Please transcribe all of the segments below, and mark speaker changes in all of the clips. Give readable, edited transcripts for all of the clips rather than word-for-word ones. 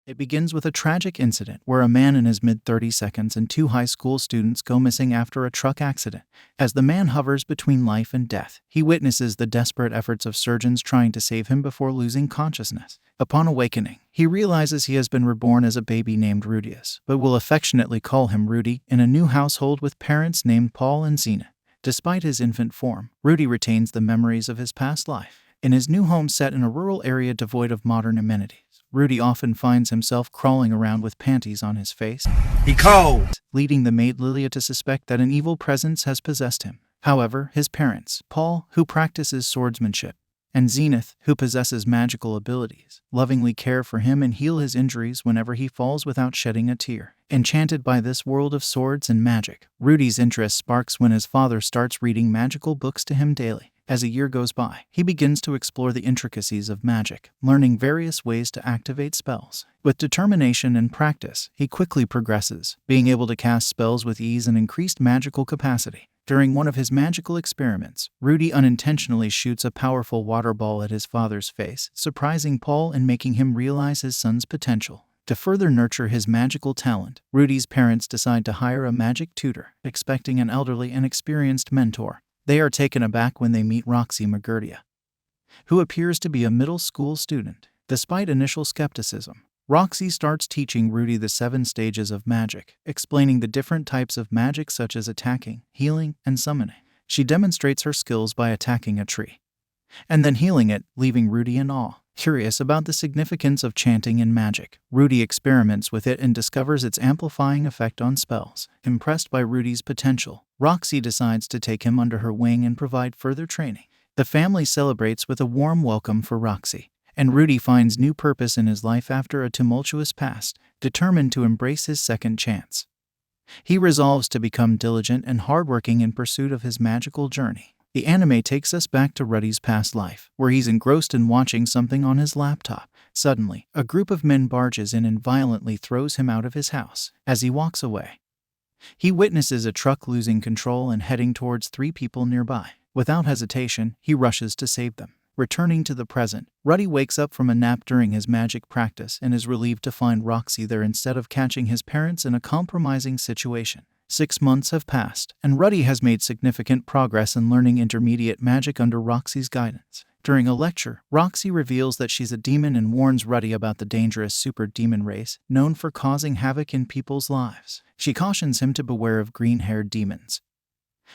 Speaker 1: It begins with a tragic incident where a man in his mid-30s and two high school students go missing after a truck accident. As the man hovers between life and death, he witnesses the desperate efforts of surgeons trying to save him before losing consciousness. Upon awakening, he realizes he has been reborn as a baby named Rudius, but will affectionately call him Rudy in a new household with parents named Paul and Zena. Despite his infant form, Rudy retains the memories of his past life. In his new home set in a rural area devoid of modern amenities, Rudy often finds himself crawling around with panties on his face.
Speaker 2: He cold,
Speaker 1: leading the maid Lilia to suspect that an evil presence has possessed him. However, his parents, Paul, who practices swordsmanship, and Zenith, who possesses magical abilities, lovingly care for him and heal his injuries whenever he falls without shedding a tear. Enchanted by this world of swords and magic, Rudy's interest sparks when his father starts reading magical books to him daily. As a year goes by, he begins to explore the intricacies of magic, learning various ways to activate spells. With determination and practice, he quickly progresses, being able to cast spells with ease and increased magical capacity. During one of his magical experiments, Rudy unintentionally shoots a powerful water ball at his father's face, surprising Paul and making him realize his son's potential. To further nurture his magical talent, Rudy's parents decide to hire a magic tutor, expecting an elderly and experienced mentor. They are taken aback when they meet Roxy Magurdia, who appears to be a middle school student. Despite initial skepticism, Roxy starts teaching Rudy the 7 stages of magic, explaining the different types of magic such as attacking, healing, and summoning. She demonstrates her skills by attacking a tree, and then healing it, leaving Rudy in awe. Curious about the significance of chanting in magic, Rudy experiments with it and discovers its amplifying effect on spells. Impressed by Rudy's potential, Roxy decides to take him under her wing and provide further training. The family celebrates with a warm welcome for Roxy, and Rudy finds new purpose in his life after a tumultuous past, determined to embrace his second chance. He resolves to become diligent and hardworking in pursuit of his magical journey. The anime takes us back to Rudy's past life, where he's engrossed in watching something on his laptop. Suddenly, a group of men barges in and violently throws him out of his house. As he walks away, he witnesses a truck losing control and heading towards 3 people nearby. Without hesitation, he rushes to save them. Returning to the present, Rudy wakes up from a nap during his magic practice and is relieved to find Roxy there instead of catching his parents in a compromising situation. 6 months have passed, and Rudy has made significant progress in learning intermediate magic under Roxy's guidance. During a lecture, Roxy reveals that she's a demon and warns Rudy about the dangerous super demon race, known for causing havoc in people's lives. She cautions him to beware of green-haired demons,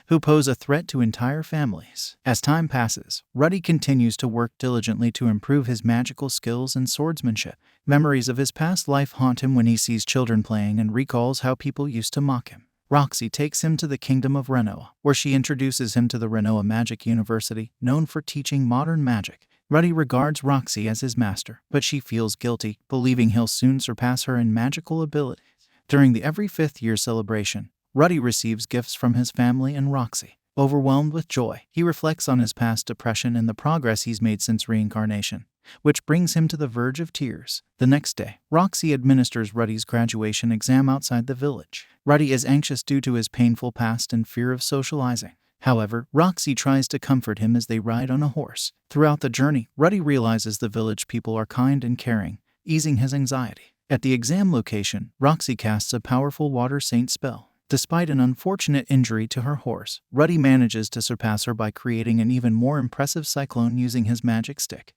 Speaker 1: who pose a threat to entire families. As time passes, Rudy continues to work diligently to improve his magical skills and swordsmanship. Memories of his past life haunt him when he sees children playing and recalls how people used to mock him. Roxy takes him to the kingdom of Renoa, where she introduces him to the Renoa Magic University, known for teaching modern magic. Rudy regards Roxy as his master, but she feels guilty, believing he'll soon surpass her in magical abilities. During the every 5th year celebration, Rudy receives gifts from his family and Roxy. Overwhelmed with joy, he reflects on his past depression and the progress he's made since reincarnation, which brings him to the verge of tears. The next day, Roxy administers Rudy's graduation exam outside the village. Rudy is anxious due to his painful past and fear of socializing. However, Roxy tries to comfort him as they ride on a horse. Throughout the journey, Rudy realizes the village people are kind and caring, easing his anxiety. At the exam location, Roxy casts a powerful water saint spell. Despite an unfortunate injury to her horse, Rudy manages to surpass her by creating an even more impressive cyclone using his magic stick.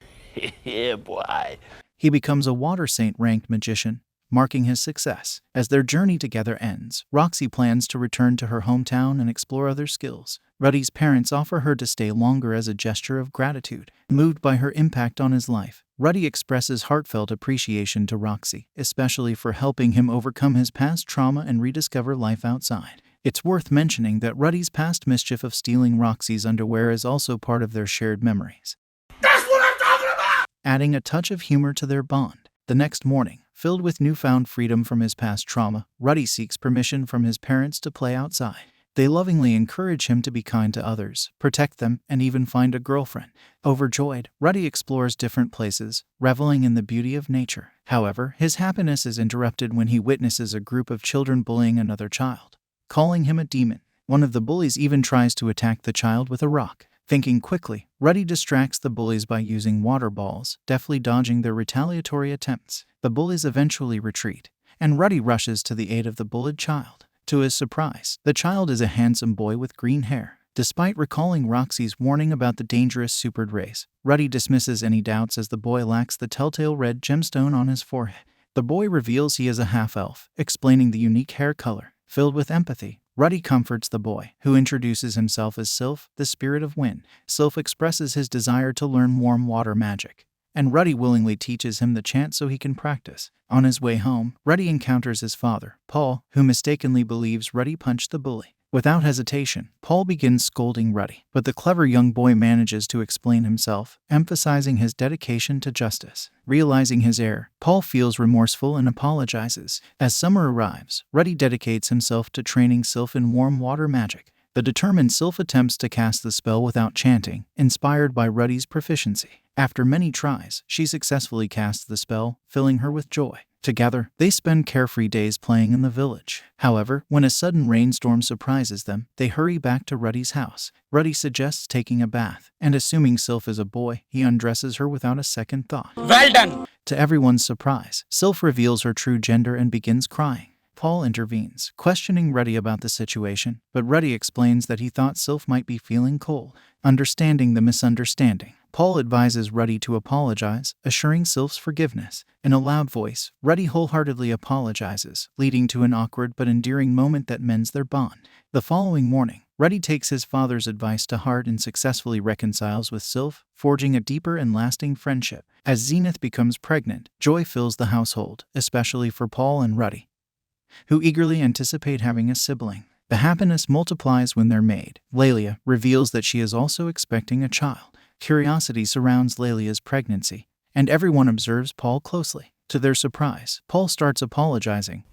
Speaker 2: yeah, boy.
Speaker 1: He becomes a water saint-ranked magician, marking his success. As their journey together ends, Roxy plans to return to her hometown and explore other skills. Rudy's parents offer her to stay longer as a gesture of gratitude. Moved by her impact on his life, Rudy expresses heartfelt appreciation to Roxy, especially for helping him overcome his past trauma and rediscover life outside. It's worth mentioning that Rudy's past mischief of stealing Roxy's underwear is also part of their shared memories,
Speaker 2: That's what I'm talking about!
Speaker 1: adding a touch of humor to their bond. The next morning, filled with newfound freedom from his past trauma, Rudy seeks permission from his parents to play outside. They lovingly encourage him to be kind to others, protect them, and even find a girlfriend. Overjoyed, Rudy explores different places, reveling in the beauty of nature. However, his happiness is interrupted when he witnesses a group of children bullying another child, calling him a demon. One of the bullies even tries to attack the child with a rock. Thinking quickly, Ruddy distracts the bullies by using water balls, deftly dodging their retaliatory attempts. The bullies eventually retreat, and Ruddy rushes to the aid of the bullied child. To his surprise, the child is a handsome boy with green hair. Despite recalling Roxy's warning about the dangerous supered race, Ruddy dismisses any doubts as the boy lacks the telltale red gemstone on his forehead. The boy reveals he is a half-elf, explaining the unique hair color. Filled with empathy, Ruddy comforts the boy, who introduces himself as Sylph, the spirit of wind. Sylph expresses his desire to learn warm water magic, and Ruddy willingly teaches him the chant so he can practice. On his way home, Ruddy encounters his father, Paul, who mistakenly believes Ruddy punched the bully. Without hesitation, Paul begins scolding Ruddy, but the clever young boy manages to explain himself, emphasizing his dedication to justice. Realizing his error, Paul feels remorseful and apologizes. As summer arrives, Ruddy dedicates himself to training Sylph in warm water magic. The determined Sylph attempts to cast the spell without chanting, inspired by Ruddy's proficiency. After many tries, she successfully casts the spell, filling her with joy. Together, they spend carefree days playing in the village. However, when a sudden rainstorm surprises them, they hurry back to Ruddy's house. Ruddy suggests taking a bath, and assuming Sylph is a boy, he undresses her without a second thought.
Speaker 2: Well done!
Speaker 1: To everyone's surprise, Sylph reveals her true gender and begins crying. Paul intervenes, questioning Ruddy about the situation, but Ruddy explains that he thought Sylph might be feeling cold. Understanding the misunderstanding, Paul advises Ruddy to apologize, assuring Sylph's forgiveness. In a loud voice, Ruddy wholeheartedly apologizes, leading to an awkward but endearing moment that mends their bond. The following morning, Ruddy takes his father's advice to heart and successfully reconciles with Sylph, forging a deeper and lasting friendship. As Zenith becomes pregnant, joy fills the household, especially for Paul and Ruddy, who eagerly anticipate having a sibling. The happiness multiplies when their maid, Lelia, reveals that she is also expecting a child. Curiosity surrounds Lelia's pregnancy, and everyone observes Paul closely. To their surprise, Paul starts apologizing,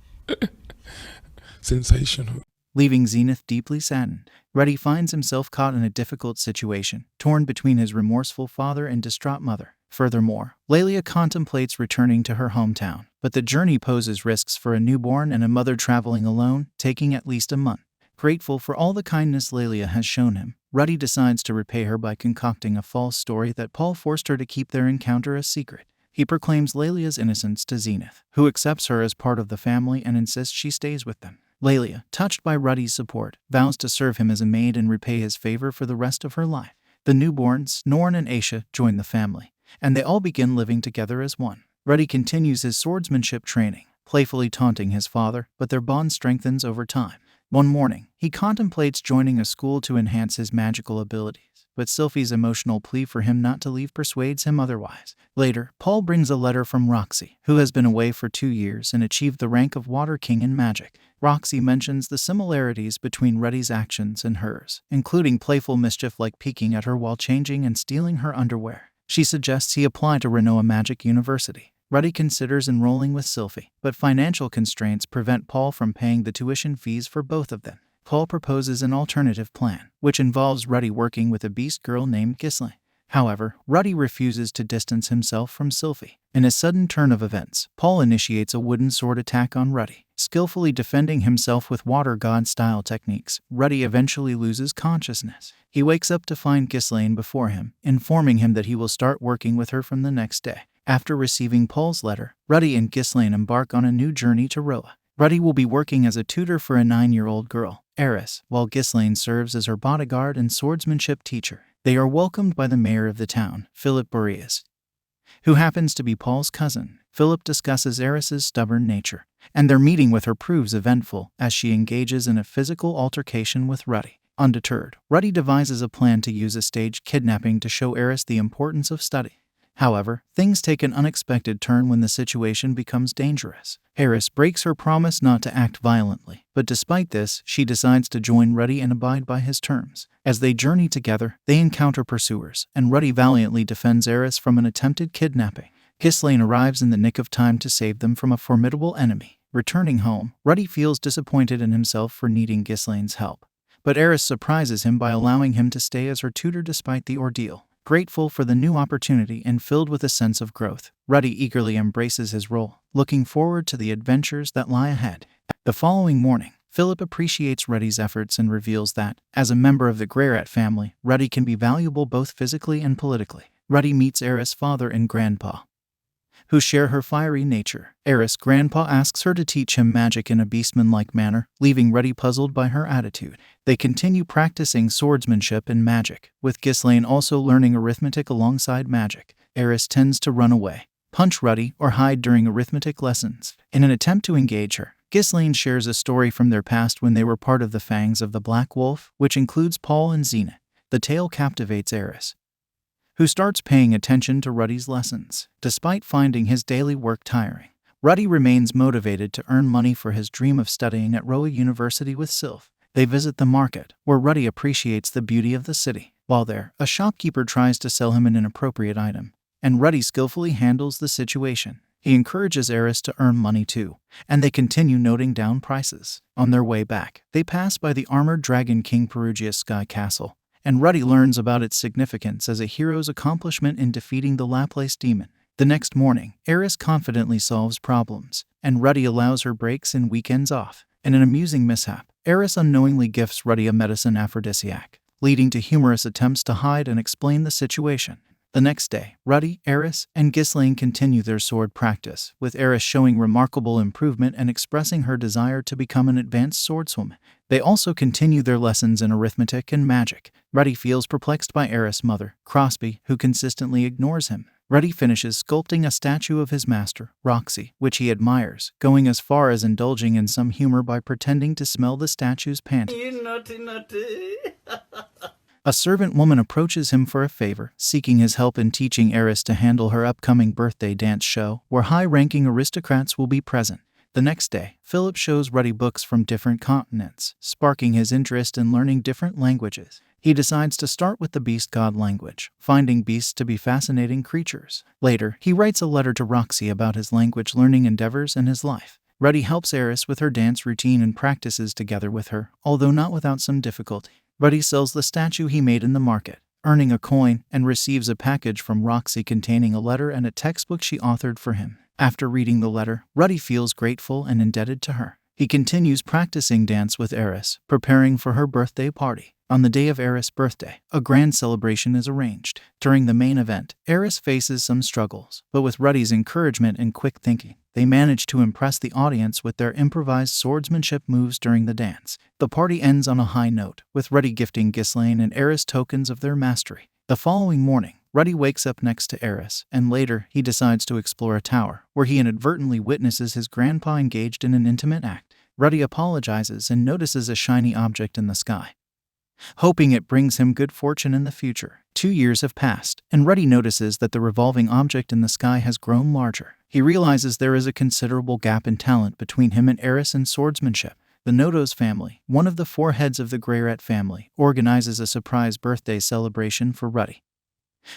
Speaker 3: sensational,
Speaker 1: leaving Zenith deeply saddened. Ruddy finds himself caught in a difficult situation, torn between his remorseful father and distraught mother. Furthermore, Lelia contemplates returning to her hometown, but the journey poses risks for a newborn and a mother traveling alone, taking at least a month. Grateful for all the kindness Lelia has shown him, Ruddy decides to repay her by concocting a false story that Paul forced her to keep their encounter a secret. He proclaims Lelia's innocence to Zenith, who accepts her as part of the family and insists she stays with them. Lelia, touched by Ruddy's support, vows to serve him as a maid and repay his favor for the rest of her life. The newborns, Norn and Aisha, join the family, and they all begin living together as one. Ruddy continues his swordsmanship training, playfully taunting his father, but their bond strengthens over time. One morning, he contemplates joining a school to enhance his magical abilities, but Sylphie's emotional plea for him not to leave persuades him otherwise. Later, Paul brings a letter from Roxy, who has been away for 2 years and achieved the rank of Water King in magic. Roxy mentions the similarities between Ruddy's actions and hers, including playful mischief like peeking at her while changing and stealing her underwear. She suggests he apply to Renoa Magic University. Ruddy considers enrolling with Sylphie, but financial constraints prevent Paul from paying the tuition fees for both of them. Paul proposes an alternative plan, which involves Ruddy working with a beast girl named Ghislaine. However, Ruddy refuses to distance himself from Sylphie. In a sudden turn of events, Paul initiates a wooden sword attack on Ruddy. Skillfully defending himself with water god-style techniques, Ruddy eventually loses consciousness. He wakes up to find Ghislaine before him, informing him that he will start working with her from the next day. After receiving Paul's letter, Ruddy and Ghislaine embark on a new journey to Roa. Ruddy will be working as a tutor for a 9-year-old girl, Eris, while Ghislaine serves as her bodyguard and swordsmanship teacher. They are welcomed by the mayor of the town, Philip Boreas, who happens to be Paul's cousin. Philip discusses Eris's stubborn nature, and their meeting with her proves eventful as she engages in a physical altercation with Ruddy. Undeterred, Ruddy devises a plan to use a staged kidnapping to show Eris the importance of study. However, things take an unexpected turn when the situation becomes dangerous. Eris breaks her promise not to act violently, but despite this, she decides to join Ruddy and abide by his terms. As they journey together, they encounter pursuers, and Ruddy valiantly defends Eris from an attempted kidnapping. Ghislaine arrives in the nick of time to save them from a formidable enemy. Returning home, Ruddy feels disappointed in himself for needing Ghislaine's help, but Eris surprises him by allowing him to stay as her tutor despite the ordeal. Grateful for the new opportunity and filled with a sense of growth, Ruddy eagerly embraces his role, looking forward to the adventures that lie ahead. The following morning, Philip appreciates Ruddy's efforts and reveals that, as a member of the Greyrat family, Ruddy can be valuable both physically and politically. Ruddy meets Eris' father and grandpa, who share her fiery nature. Eris' grandpa asks her to teach him magic in a beastman-like manner, leaving Ruddy puzzled by her attitude. They continue practicing swordsmanship and magic, with Ghislaine also learning arithmetic alongside magic. Eris tends to run away, punch Ruddy, or hide during arithmetic lessons. In an attempt to engage her, Ghislaine shares a story from their past when they were part of the Fangs of the Black Wolf, which includes Paul and Zenith. The tale captivates Eris, who starts paying attention to Ruddy's lessons. Despite finding his daily work tiring, Ruddy remains motivated to earn money for his dream of studying at Roa University with Sylph. They visit the market, where Ruddy appreciates the beauty of the city. While there, a shopkeeper tries to sell him an inappropriate item, and Ruddy skillfully handles the situation. He encourages Eris to earn money too, and they continue noting down prices. On their way back, they pass by the armored dragon King Perugia's Sky Castle, and Ruddy learns about its significance as a hero's accomplishment in defeating the Laplace demon. The next morning, Eris confidently solves problems, and Ruddy allows her breaks and weekends off. In an amusing mishap, Eris unknowingly gifts Ruddy a medicine aphrodisiac, leading to humorous attempts to hide and explain the situation. The next day, Ruddy, Eris, and Ghislaine continue their sword practice, with Eris showing remarkable improvement and expressing her desire to become an advanced swordswoman. They also continue their lessons in arithmetic and magic. Ruddy feels perplexed by Eris' mother, Crosby, who consistently ignores him. Ruddy finishes sculpting a statue of his master, Roxy, which he admires, going as far as indulging in some humor by pretending to smell the statue's panties.
Speaker 2: You naughty.
Speaker 1: A servant woman approaches him for a favor, seeking his help in teaching Eris to handle her upcoming birthday dance show, where high-ranking aristocrats will be present. The next day, Philip shows Ruddy books from different continents, sparking his interest in learning different languages. He decides to start with the beast god language, finding beasts to be fascinating creatures. Later, he writes a letter to Roxy about his language learning endeavors and his life. Ruddy helps Eris with her dance routine and practices together with her, although not without some difficulty. Ruddy sells the statue he made in the market, earning a coin, and receives a package from Roxy containing a letter and a textbook she authored for him. After reading the letter, Ruddy feels grateful and indebted to her. He continues practicing dance with Eris, preparing for her birthday party. On the day of Eris' birthday, a grand celebration is arranged. During the main event, Eris faces some struggles, but with Ruddy's encouragement and quick thinking, they manage to impress the audience with their improvised swordsmanship moves during the dance. The party ends on a high note, with Ruddy gifting Ghislaine and Eris tokens of their mastery. The following morning, Ruddy wakes up next to Eris, and later he decides to explore a tower, where he inadvertently witnesses his grandpa engaged in an intimate act. Ruddy apologizes and notices a shiny object in the sky, hoping it brings him good fortune in the future. 2 years have passed, and Ruddy notices that the revolving object in the sky has grown larger. He realizes there is a considerable gap in talent between him and Eris in swordsmanship. The Nodos family, one of the 4 heads of the Greyrat family, organizes a surprise birthday celebration for Ruddy,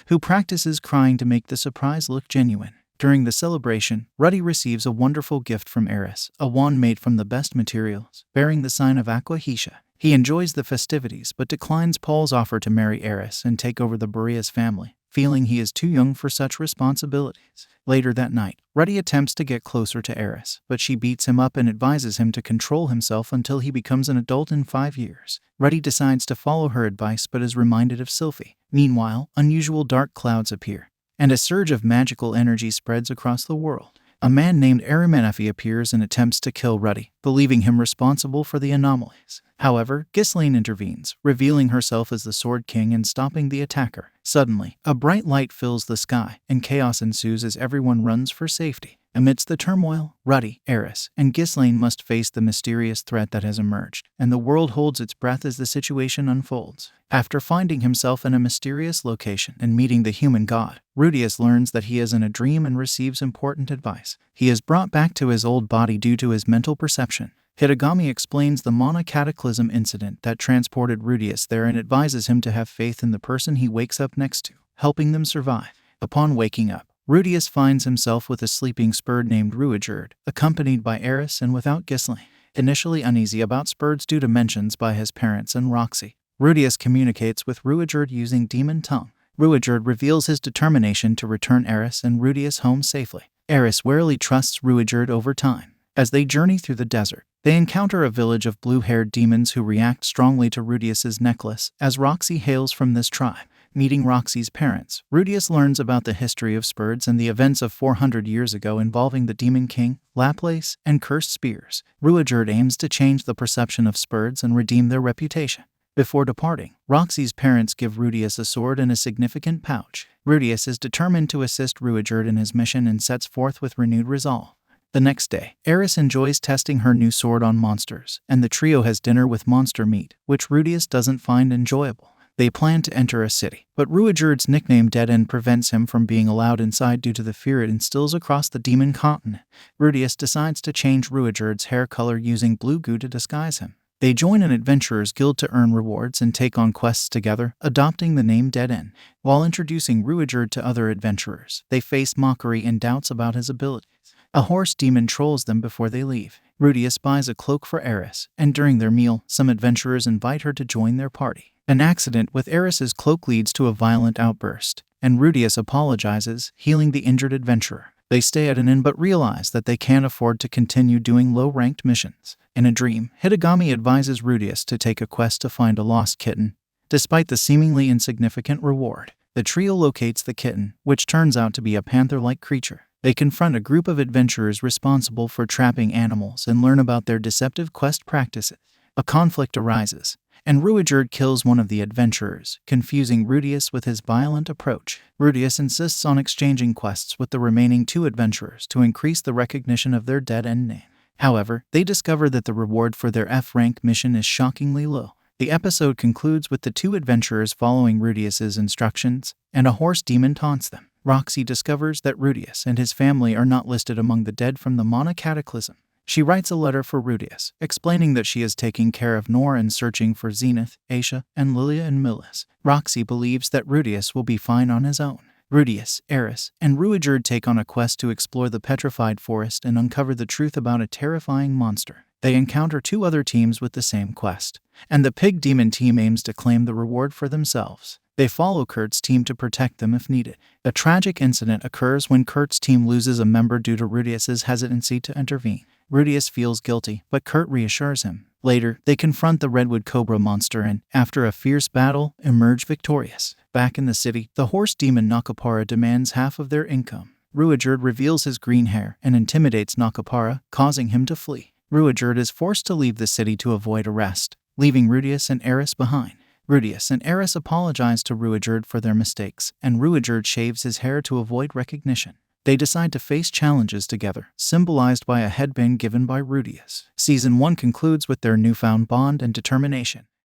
Speaker 1: who practices crying to make the surprise look genuine. During the celebration, Ruddy receives a wonderful gift from Eris, a wand made from the best materials, bearing the sign of Aquahesia. He enjoys the festivities but declines Paul's offer to marry Eris and take over the Boreas family, feeling he is too young for such responsibilities. Later that night, Ruddy attempts to get closer to Eris, but she beats him up and advises him to control himself until he becomes an adult in 5 years. Ruddy decides to follow her advice but is reminded of Sylphie. Meanwhile, unusual dark clouds appear, and a surge of magical energy spreads across the world. A man named Arimanefi appears and attempts to kill Ruddy, believing him responsible for the anomalies. However, Ghislaine intervenes, revealing herself as the Sword King and stopping the attacker. Suddenly, a bright light fills the sky, and chaos ensues as everyone runs for safety. Amidst the turmoil, Ruddy, Eris, and Ghislaine must face the mysterious threat that has emerged, and the world holds its breath as the situation unfolds. After finding himself in a mysterious location and meeting the human god, Rudius learns that he is in a dream and receives important advice. He is brought back to his old body due to his mental perception. Hitagami explains the Mana cataclysm incident that transported Rudius there and advises him to have faith in the person he wakes up next to, helping them survive. Upon waking up, Rudius finds himself with a sleeping Spurd named Ruigerd, accompanied by Eris and without Ghislaine. Initially uneasy about Spurds due to mentions by his parents and Roxy, Rudius communicates with Ruigerd using demon tongue. Ruigerd reveals his determination to return Eris and Rudius home safely. Eris warily trusts Ruigerd over time. As they journey through the desert, They encounter a village of blue-haired demons who react strongly to Rudius's necklace, as Roxy hails from this tribe. Meeting Roxy's parents, Rudius learns about the history of Spurds and the events of 400 years ago involving the Demon King, Laplace, and cursed spears. Ruijerd aims to change the perception of Spurds and redeem their reputation. Before departing, Roxy's parents give Rudius a sword and a significant pouch. Rudius is determined to assist Ruijerd in his mission and sets forth with renewed resolve. The next day, Eris enjoys testing her new sword on monsters, and the trio has dinner with monster meat, which Rudius doesn't find enjoyable. They plan to enter a city, but Ruijerd's nickname Dead End prevents him from being allowed inside due to the fear it instills across the demon continent. Rudius decides to change Ruijerd's hair color using blue goo to disguise him. They join an adventurers guild to earn rewards and take on quests together, adopting the name Dead End. While introducing Ruijerd to other adventurers, they face mockery and doubts about his abilities. A horse demon trolls them before they leave. Rudius buys a cloak for Eris, and during their meal, some adventurers invite her to join their party. An accident with Eris's cloak leads to a violent outburst, and Rudius apologizes, healing the injured adventurer. They stay at an inn but realize that they can't afford to continue doing low-ranked missions. In a dream, Hitagami advises Rudius to take a quest to find a lost kitten. Despite the seemingly insignificant reward, the trio locates the kitten, which turns out to be a panther-like creature. They confront a group of adventurers responsible for trapping animals and learn about their deceptive quest practices. A conflict arises, and Ruijerd kills one of the adventurers, confusing Rudius with his violent approach. Rudius insists on exchanging quests with the remaining two adventurers to increase the recognition of their Dead End name. However, they discover that the reward for their F-rank mission is shockingly low. The episode concludes with the two adventurers following Rudius's instructions, and a horse demon taunts them. Roxy discovers that Rudius and his family are not listed among the dead from the Mana cataclysm. She writes a letter for Rudius, explaining that she is taking care of Nor and searching for Zenith, Aisha, and Lilia and Millis. Roxy believes that Rudius will be fine on his own. Rudius, Eris, and Ruijerd take on a quest to explore the petrified forest and uncover the truth about a terrifying monster. They encounter two other teams with the same quest, and the pig demon team aims to claim the reward for themselves. They follow Kurt's team to protect them if needed. A tragic incident occurs when Kurt's team loses a member due to Rudius's hesitancy to intervene. Rudius feels guilty, but Kurt reassures him. Later, they confront the Redwood Cobra monster and, after a fierce battle, emerge victorious. Back in the city, the horse demon Nakapara demands half of their income. Ruijerd reveals his green hair and intimidates Nakapara, causing him to flee. Ruijerd is forced to leave the city to avoid arrest, leaving Rudius and Eris behind. Rudius and Eris apologize to Ruijerd for their mistakes, and Ruijerd shaves his hair to avoid recognition. They decide to face challenges together, symbolized by a headband given by Rudius. Season 1 concludes with their newfound bond and determination.